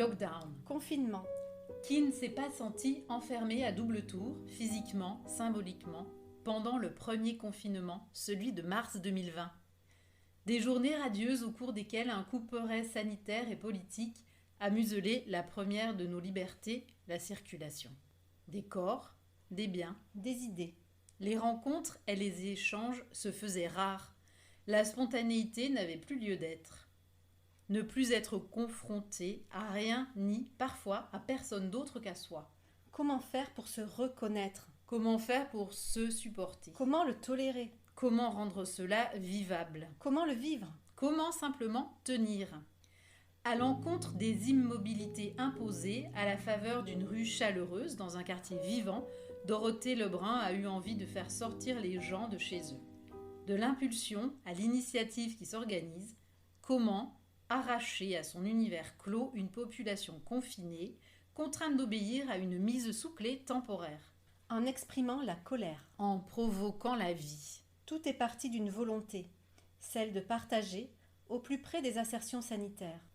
Lockdown. Confinement. Qui ne s'est pas senti enfermé à double tour, physiquement, symboliquement, pendant le premier confinement, celui de mars 2020 ? Des journées radieuses au cours desquelles un couperet sanitaire et politique a muselé la première de nos libertés, la circulation. Des corps, des biens, Des idées. les rencontres et les échanges se faisaient rares. La spontanéité n'avait plus lieu d'être. Ne plus être confronté à rien ni, parfois, à personne d'autre qu'à soi. Comment faire pour se reconnaître ? Comment faire pour se supporter ? Comment le tolérer ? Comment rendre cela vivable ? Comment le vivre ? Comment simplement tenir ? À l'encontre des immobilités imposées à la faveur d'une rue chaleureuse dans un quartier vivant, Dorothée Lebrun a eu envie de faire sortir les gens de chez eux. De l'impulsion à l'initiative qui s'organise, comment arracher à son univers clos une population confinée, contrainte d'obéir à une mise sous clé temporaire, En exprimant la colère. en provoquant la vie. Tout est parti d'une volonté, celle de partager au plus près des assertions sanitaires.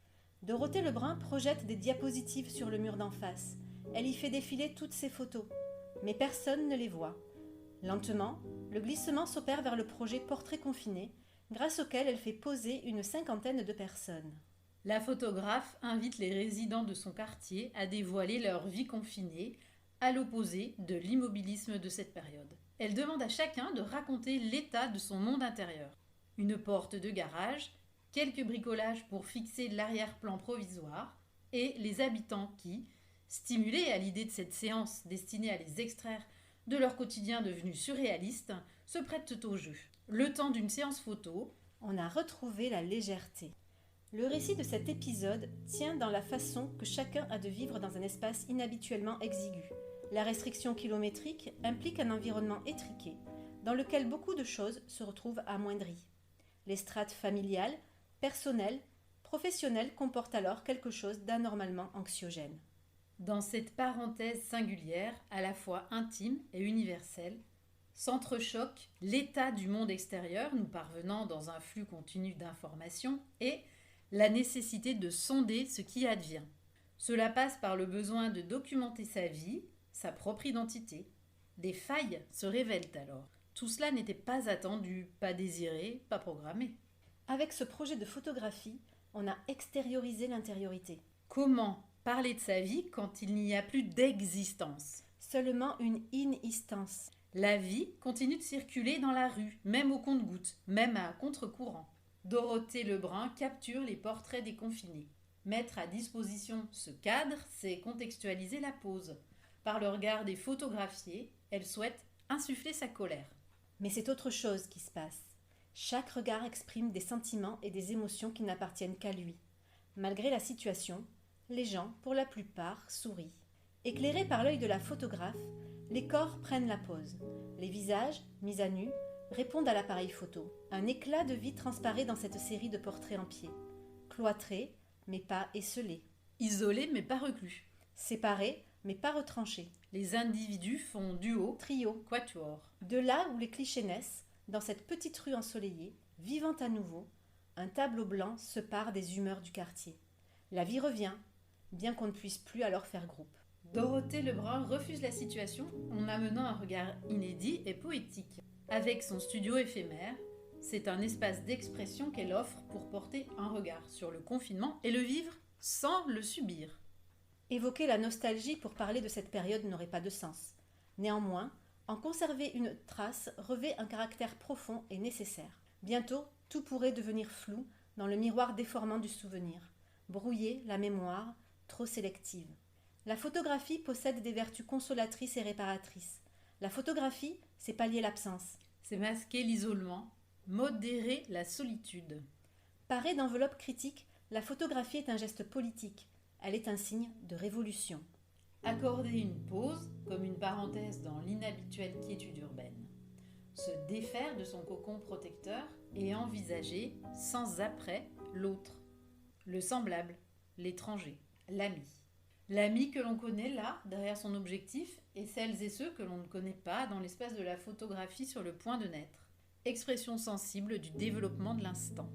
Dorothée Lebrun projette des diapositives sur le mur d'en face. Elle y fait défiler toutes ses photos, mais personne ne les voit. Lentement, le glissement s'opère vers le projet Portrait confiné, grâce auquel elle fait poser une 50aine de personnes. La photographe invite les résidents de son quartier à dévoiler leur vie confinée, à l'opposé de l'immobilisme de cette période. Elle demande à chacun de raconter l'état de son monde intérieur. Une porte de garage, quelques bricolages pour fixer l'arrière-plan provisoire, et les habitants qui, stimulés à l'idée de cette séance destinée à les extraire de leur quotidien devenu surréaliste, se prêtent au jeu. Le temps d'une séance photo, On a retrouvé la légèreté. Le récit de cet épisode tient dans la façon que chacun a de vivre dans un espace inhabituellement exigu. La restriction kilométrique implique un environnement étriqué, dans lequel beaucoup de choses se retrouvent amoindries. Les strates familiales, personnelles, professionnelles comportent alors quelque chose d'anormalement anxiogène. dans cette parenthèse singulière, à la fois intime et universelle, s'entrechoquent l'état du monde extérieur nous parvenant dans un flux continu d'informations et la nécessité de sonder ce qui advient. Cela passe par le besoin de documenter sa vie, sa propre identité. Des failles se révèlent alors. Tout cela n'était pas attendu, pas désiré, pas programmé. Avec ce projet de photographie, on a extériorisé l'intériorité. Comment parler de sa vie quand il n'y a plus d'existence ? Seulement une inistance. La vie continue de circuler dans la rue, même au compte-gouttes, même à contre-courant. Dorothée Lebrun capture les portraits des confinés. Mettre à disposition ce cadre, c'est contextualiser la pose. Par le regard des photographiés, elle souhaite insuffler sa colère. Mais c'est autre chose qui se passe. Chaque regard exprime des sentiments et des émotions qui n'appartiennent qu'à lui. Malgré la situation, les gens, pour la plupart, sourient. Éclairés par l'œil de la photographe, les corps prennent la pose. Les visages, mis à nu, répondent à l'appareil photo. Un éclat de vie transparaît dans cette série de portraits en pied. Cloîtrés, mais pas esselés. Isolés mais pas reclus. Séparés, mais pas retranchés. Les individus font duo, Trio. quatuor. De là où les clichés naissent, dans cette petite rue ensoleillée, vivant à nouveau, un tableau blanc se pare des humeurs du quartier. La vie revient, bien qu'on ne puisse plus alors faire groupe. Dorothée Lebrun refuse la situation en amenant un regard inédit et poétique. Avec son studio éphémère, c'est un espace d'expression qu'elle offre pour porter un regard sur le confinement et le vivre sans le subir. Évoquer la nostalgie pour parler de cette période n'aurait pas de sens. Néanmoins, en conserver une trace revêt un caractère profond et nécessaire. Bientôt, tout pourrait devenir flou dans le miroir déformant du souvenir, brouiller la mémoire, trop sélective. La photographie possède des vertus consolatrices et réparatrices. La photographie, c'est pallier l'absence. C'est masquer l'isolement, modérer la solitude. Parée d'enveloppes critiques, la photographie est un geste politique. Elle est un signe de révolution. Accorder une pause comme une parenthèse dans l'inhabituelle quiétude urbaine. Se défaire de son cocon protecteur et envisager sans après l'autre, le semblable, l'étranger, l'ami. L'ami que l'on connaît là, derrière son objectif, et celles et ceux que l'on ne connaît pas dans l'espace de la photographie sur le point de naître. Expression sensible du développement de l'instant.